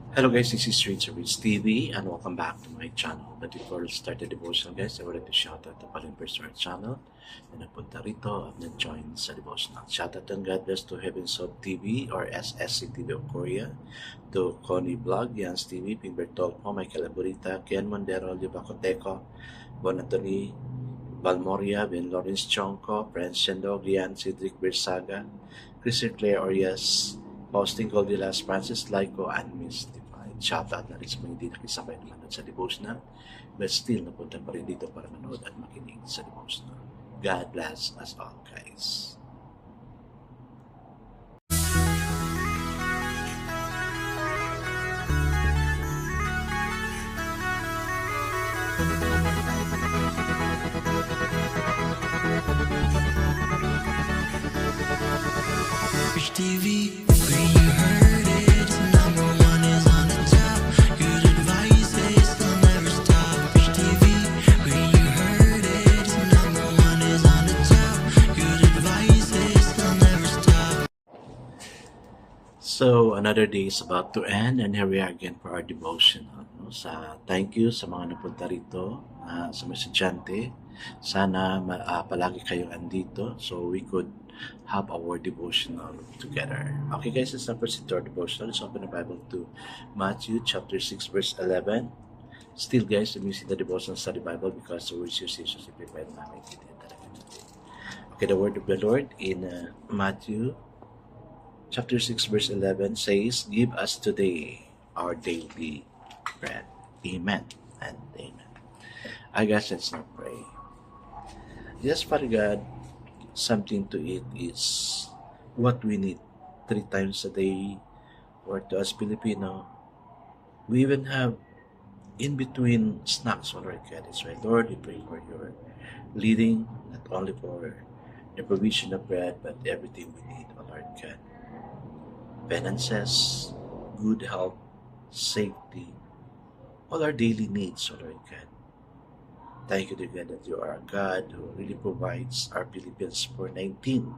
Hello guys, this is Rich TV and welcome back to my channel. But before we start the devotion guys, I wanted to shout out to Palimpers to our channel na napunta rito at nag-join sa devotional. Shout out and God bless to Heavens of TV or SSC TV of Korea, to Connie Vlog, Yans TV, Pimbertol po, Michael Aburita, Ken Mondero, Libacoteco, Bonatoni, Balmoria, Ben Lawrence Chonko, Prince Shendog, Lian, Cedric Bersaga, Christian Claire Orias, Faustin Goldilas, Francis Laico, and Mystified. Shoutout na rin sa mga hindi nakisabay na manood sa devotional, but still napunta pa rin dito para manood at makinig sa devotional. God bless us all, guys. Rich TV, where you heard it, number one is on the top. Good advice is they'll never stop. Rich TV, where you heard it, number one is on the top. Good advice is they'll never stop. So, another day is about to end and here we are again for our devotional. No? Thank you sa mga napunta rito, sa mga estudyante. Sana palagi kayong andito so we could have our devotional together. Okay guys, let's now proceed to our devotional. Let's open the Bible to Matthew chapter 6 verse 11. Still guys, I'm using the devotional study Bible because the words used is simplified na maintindihan talaga natin. Okay, the word of the Lord in Matthew chapter 6 verse 11 says, "Give us today our daily bread." Amen and amen. I guess let's now pray. Yes, Father God, something to eat is what we need 3 times a day, or to us Filipino, we even have in between snacks, oh Lord God. That's why, Lord, we pray for your leading, not only for the provision of bread, but everything we need, oh Lord God. Finances, good health, safety, all our daily needs, oh Lord God. Thank you, dear God, that you are a God who really provides our Philippians 4:19.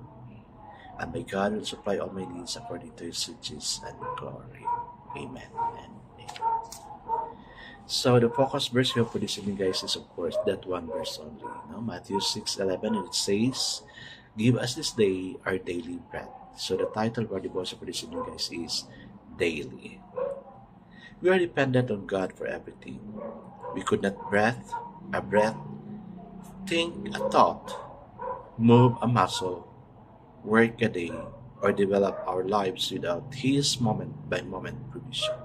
And my God will supply all my needs according to His riches and glory. Amen and amen. So the focus verse here for this evening, guys, is of course that one verse only. No? Matthew 6:11, and it says, "Give us this day our daily bread." So the title for the devotion for this evening, guys, is Daily. We are dependent on God for everything. We could not breathe a breath, think a thought, move a muscle, work a day, or develop our lives without His moment-by-moment provision.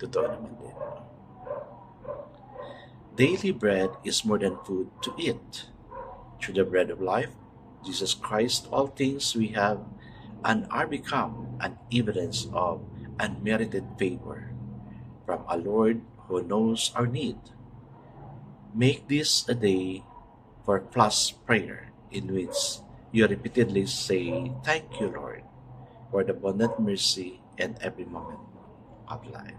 Totoo naman din. Daily bread is more than food to eat. Through the bread of life, Jesus Christ, all things we have and are become an evidence of unmerited favor from a Lord who knows our need. Make this a day for plus prayer in which you repeatedly say, "Thank you, Lord, for the abundant mercy in every moment of life."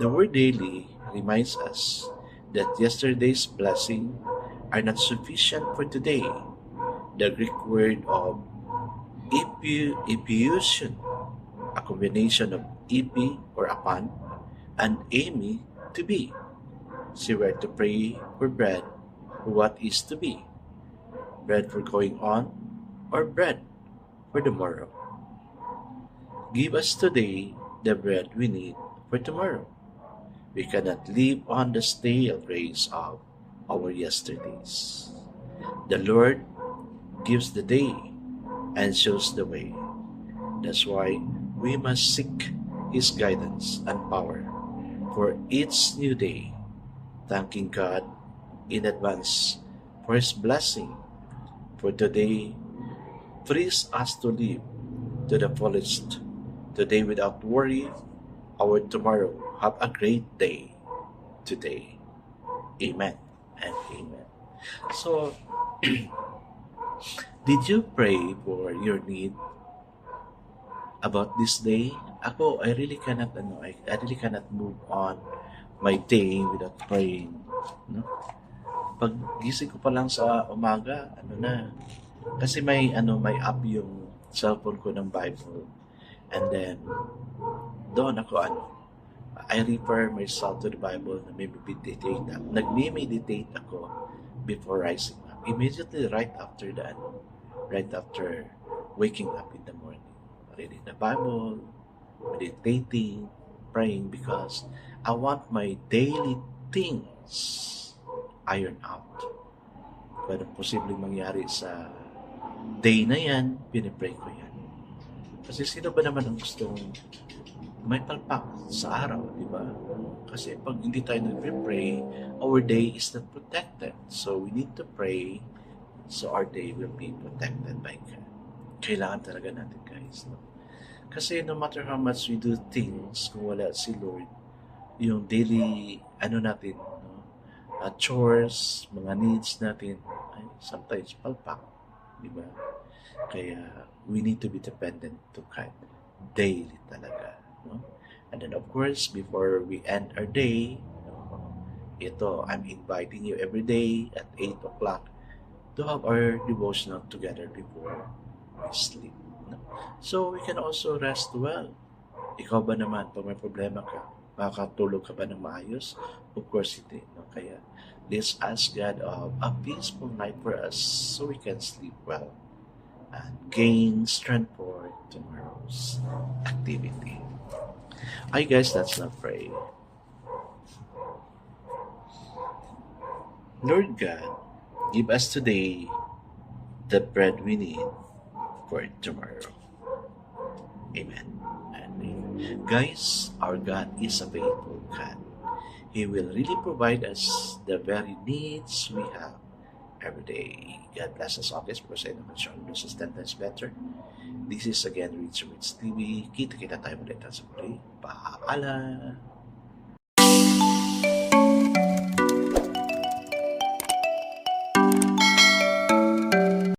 The word daily reminds us that yesterday's blessings are not sufficient for today. The Greek word of epiousion, a combination of epi or upon and eimi, to be. So we are to pray for bread for what is to be, bread for going on, or bread for tomorrow. Give us today the bread we need for tomorrow. We cannot live on the stale grace of our yesterdays. The Lord gives the day and shows the way. That's why we must seek His guidance and power for each new day, thanking God in advance for His blessing. For today frees us to live to the fullest today without worry. Our tomorrow have a great day today. Amen and amen. So, did you pray for your need about this day? Ako, I really cannot move on my day without praying. No? Pag gising ko pa lang sa umaga, kasi may app yung cellphone ko ng Bible. And then, doon ako I refer myself to the Bible na nagme-meditate ako before rising up. Immediately right after waking up in the morning. Reading the Bible, meditating, praying because I want my daily things ironed out. Kung anong posibleng mangyari sa day na yan, pinipray ko yan. Kasi sino ba naman ang gustong may palpak sa araw, di ba? Kasi pag hindi tayo nag-pray, our day is not protected. So we need to pray so our day will be protected by God. Kailangan talaga natin, guys. No? Kasi no matter how much we do things, kung wala si Lord, yung daily, natin, no? Chores, mga needs natin, ay sometimes palpak, di ba? Kaya we need to be dependent to God daily talaga. No? And then of course, before we end our day, I'm inviting you every day at 8 o'clock to have our devotional together before we sleep. No? So we can also rest well. Ikaw ba naman, pag may problema ka, makakatulog ka ba ng maayos? Of course hindi. No? Kaya let's ask God of a peaceful night for us so we can sleep well and gain strength for tomorrow's activity. Hi guys, let's not pray. Lord God, give us today the bread we need for tomorrow. Amen. And guys, our God is a faithful God. He will really provide us the very needs we have every day. God bless us always because I know that Sean knows 10 times better. This is again Rich TV. Kita-kita tayo ulit sa muli. Paalam!